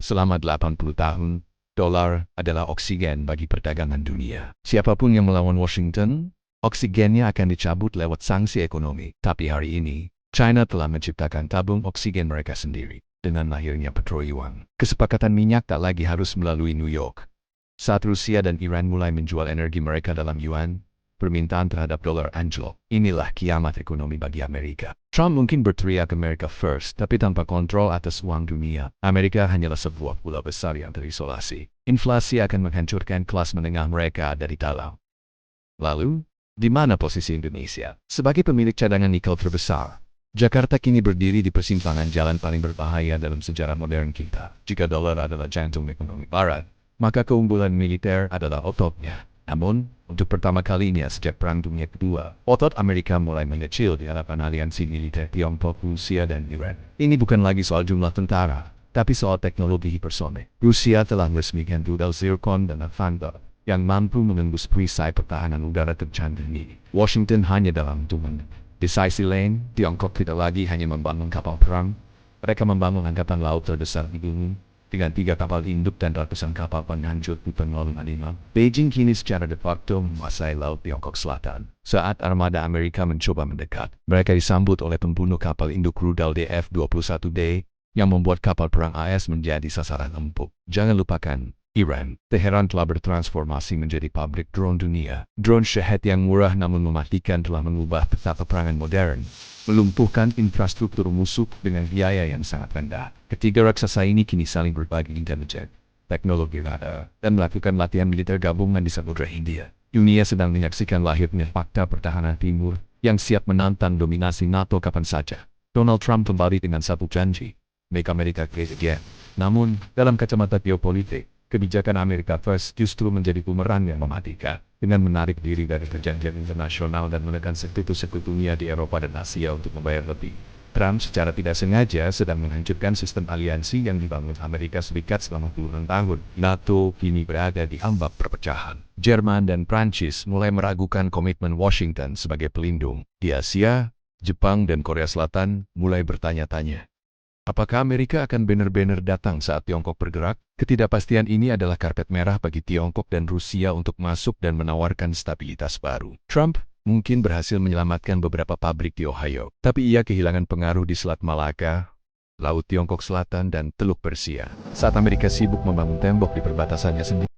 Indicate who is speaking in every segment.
Speaker 1: selama 80 tahun, dolar adalah oksigen bagi perdagangan dunia. Siapapun yang melawan Washington, oksigennya akan dicabut lewat sanksi ekonomi. Tapi hari ini, China telah menciptakan tabung oksigen mereka sendiri. Dengan lahirnya Petro-Yuan, kesepakatan minyak tak lagi harus melalui New York. Saat Rusia dan Iran mulai menjual energi mereka dalam yuan, permintaan terhadap dolar anjlok. Inilah kiamat ekonomi bagi Amerika. Trump mungkin berteriak America first, tapi tanpa kontrol atas uang dunia. Amerika hanyalah sebuah pulau besar yang terisolasi. Inflasi akan menghancurkan kelas menengah mereka dari dalam. Lalu, di mana posisi Indonesia? Sebagai pemilik cadangan nikel terbesar, Jakarta kini berdiri di persimpangan jalan paling berbahaya dalam sejarah modern kita. Jika dolar adalah jantung ekonomi Barat, maka keunggulan militer adalah ototnya. Namun, untuk pertama kalinya sejak Perang Dunia Kedua, otot Amerika mulai mengecil di hadapan aliansi militer Tiongkok, Rusia, dan Iran. Ini bukan lagi soal jumlah tentara, tapi soal teknologi hipersonik. Rusia telah meresmikan rudal Zircon dan Avanza yang mampu menembus perisai pertahanan udara tercanggih. Washington hanya dalam hitungan. Di sisi lain, Tiongkok tidak lagi hanya membangun kapal perang, mereka membangun angkatan laut terbesar di dunia, dengan 3 kapal induk dan ratusan kapal penghancur di pengelolaan lima. Beijing kini secara de facto menguasai laut Tiongkok Selatan. Saat armada Amerika mencoba mendekat, mereka disambut oleh pembunuh kapal induk rudal DF-21D yang membuat kapal perang AS menjadi sasaran empuk. Jangan lupakan, Iran. Teheran telah bertransformasi menjadi pabrik drone dunia. Drone Shahed yang murah namun mematikan telah mengubah peta peperangan modern, melumpuhkan infrastruktur musuh dengan biaya yang sangat rendah. Ketiga raksasa ini kini saling berbagi intelijen, teknologi radar, dan melakukan latihan militer gabungan di Samudra Hindia. Dunia sedang menyaksikan lahirnya Fakta Pertahanan Timur yang siap menantang dominasi NATO kapan saja. Donald Trump kembali dengan satu janji, Make America Great Again. Namun, dalam kacamata geopolitik, kebijakan America First justru menjadi bumerang yang mematikan. Dengan menarik diri dari perjanjian internasional dan menekan sekutu-sekutunya di Eropa dan Asia untuk membayar lebih, Trump secara tidak sengaja sedang menghancurkan sistem aliansi yang dibangun Amerika Serikat selama puluhan tahun. NATO kini berada di ambang perpecahan. Jerman dan Prancis mulai meragukan komitmen Washington sebagai pelindung. Di Asia, Jepang dan Korea Selatan mulai bertanya-tanya, apakah Amerika akan benar-benar datang saat Tiongkok bergerak? Ketidakpastian ini adalah karpet merah bagi Tiongkok dan Rusia untuk masuk dan menawarkan stabilitas baru. Trump mungkin berhasil menyelamatkan beberapa pabrik di Ohio, tapi ia kehilangan pengaruh di Selat Malaka, Laut Tiongkok Selatan, dan Teluk Persia. Saat Amerika sibuk membangun tembok di perbatasannya sendiri,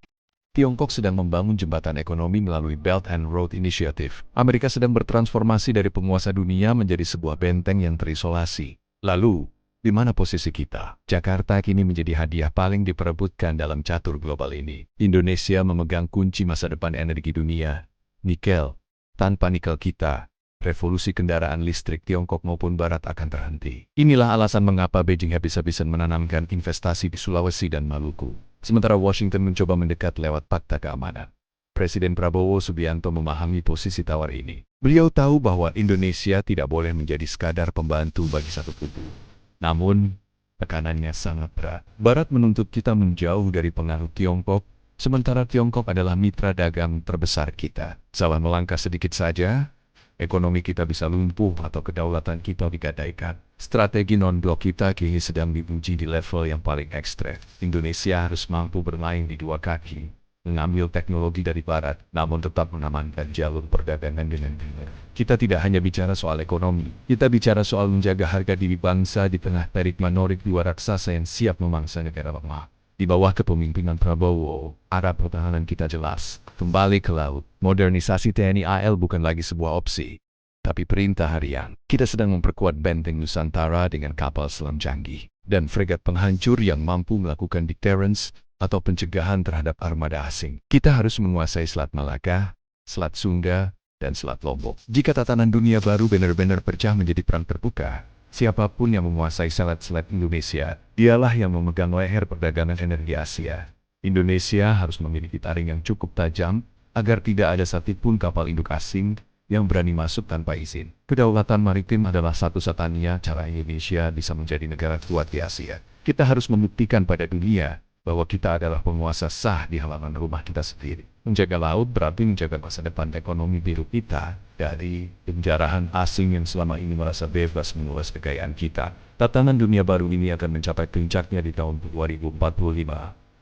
Speaker 1: Tiongkok sedang membangun jembatan ekonomi melalui Belt and Road Initiative. Amerika sedang bertransformasi dari penguasa dunia menjadi sebuah benteng yang terisolasi. Lalu, di mana posisi kita? Jakarta kini menjadi hadiah paling diperebutkan dalam catur global ini. Indonesia memegang kunci masa depan energi dunia. Nikel. Tanpa nikel kita, revolusi kendaraan listrik Tiongkok maupun Barat akan terhenti. Inilah alasan mengapa Beijing habis-habisan menanamkan investasi di Sulawesi dan Maluku. Sementara Washington mencoba mendekat lewat Fakta Keamanan. Presiden Prabowo Subianto memahami posisi tawar ini. Beliau tahu bahwa Indonesia tidak boleh menjadi sekadar pembantu bagi satu kubu. Namun, tekanannya sangat berat. Barat menuntut kita menjauh dari pengaruh Tiongkok, sementara Tiongkok adalah mitra dagang terbesar kita. Salah melangkah sedikit saja, ekonomi kita bisa lumpuh atau kedaulatan kita digadaikan. Strategi non-blok kita kini sedang diuji di level yang paling ekstrem. Indonesia harus mampu bermain di dua kaki, mengambil teknologi dari Barat, namun tetap mengamankan jalur perdagangan dengan benar. Kita tidak hanya bicara soal ekonomi, kita bicara soal menjaga harga diri bangsa di tengah tarik menarik dua raksasa yang siap memangsa negara lemah. Di bawah kepemimpinan Prabowo, arah pertahanan kita jelas. Kembali ke laut, modernisasi TNI AL bukan lagi sebuah opsi, tapi perintah harian. Kita sedang memperkuat benteng Nusantara dengan kapal selam canggih dan fregat penghancur yang mampu melakukan deterrence atau pencegahan terhadap armada asing. Kita harus menguasai Selat Malaka, Selat Sunda, dan Selat Lombok. Jika tatanan dunia baru benar-benar pecah menjadi perang terbuka, siapapun yang menguasai selat-selat Indonesia, dialah yang memegang leher perdagangan energi Asia. Indonesia harus memiliki taring yang cukup tajam agar tidak ada satupun kapal induk asing yang berani masuk tanpa izin. Kedaulatan maritim adalah satu-satunya cara Indonesia bisa menjadi negara kuat di Asia. Kita harus membuktikan pada dunia bahwa kita adalah penguasa sah di halaman rumah kita sendiri. Menjaga laut berarti menjaga masa depan ekonomi biru kita dari penjarahan asing yang selama ini merasa bebas mengulas kekayaan kita.
Speaker 2: Tatanan dunia baru ini akan mencapai puncaknya di tahun 2045.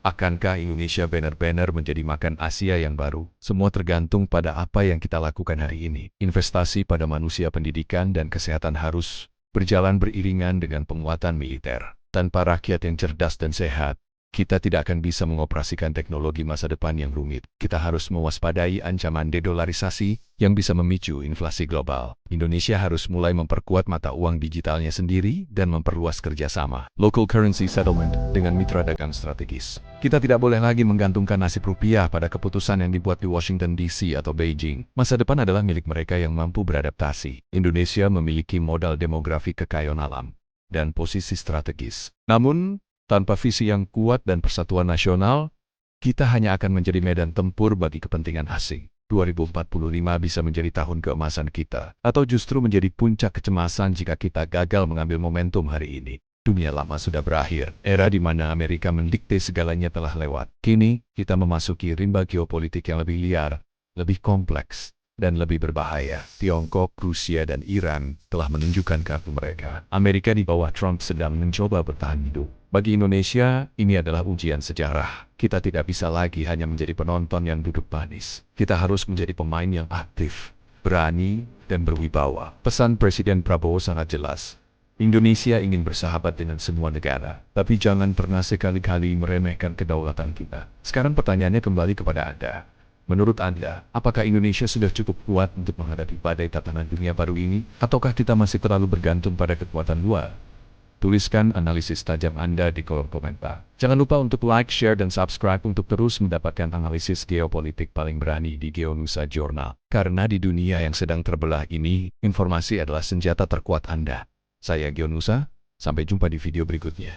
Speaker 1: Akankah Indonesia benar-benar menjadi makan Asia yang baru? Semua tergantung pada apa yang kita lakukan hari ini. Investasi pada manusia, pendidikan, dan kesehatan harus berjalan beriringan dengan penguatan militer. Tanpa rakyat yang cerdas dan sehat, kita tidak akan bisa mengoperasikan teknologi masa depan yang rumit. Kita harus mewaspadai ancaman dedolarisasi yang bisa memicu inflasi global. Indonesia harus mulai memperkuat mata uang digitalnya sendiri dan memperluas kerjasama local currency settlement dengan mitra dagang strategis. Kita tidak boleh lagi menggantungkan nasib rupiah pada keputusan yang dibuat di Washington DC atau Beijing. Masa depan adalah milik mereka yang mampu beradaptasi. Indonesia memiliki modal demografi, kekayaan alam, dan posisi strategis. Namun, tanpa visi yang kuat dan persatuan nasional, kita hanya akan menjadi medan tempur bagi kepentingan asing. 2045 bisa menjadi tahun keemasan kita, atau justru menjadi puncak kecemasan jika kita gagal mengambil momentum hari ini. Dunia lama sudah berakhir, era di mana Amerika mendikte segalanya telah lewat. Kini, kita memasuki rimba geopolitik yang lebih liar, lebih kompleks, dan lebih berbahaya. Tiongkok, Rusia, dan Iran telah menunjukkan kartu mereka. Amerika di bawah Trump sedang mencoba bertahan hidup. Bagi Indonesia, ini adalah ujian sejarah. Kita tidak bisa lagi hanya menjadi penonton yang duduk manis. Kita harus menjadi pemain yang aktif, berani, dan berwibawa. Pesan Presiden Prabowo sangat jelas. Indonesia ingin bersahabat dengan semua negara, tapi jangan pernah sekali-kali meremehkan kedaulatan kita. Sekarang pertanyaannya kembali kepada Anda. Menurut Anda, apakah Indonesia sudah cukup kuat untuk menghadapi badai tatanan dunia baru ini? Ataukah kita masih terlalu bergantung pada kekuatan luar? Tuliskan analisis tajam Anda di kolom komentar. Jangan lupa untuk like, share, dan subscribe untuk terus mendapatkan analisis geopolitik paling berani di Geonusa Journal. Karena di dunia yang sedang terbelah ini, informasi adalah senjata terkuat Anda. Saya Geonusa, sampai jumpa di video berikutnya.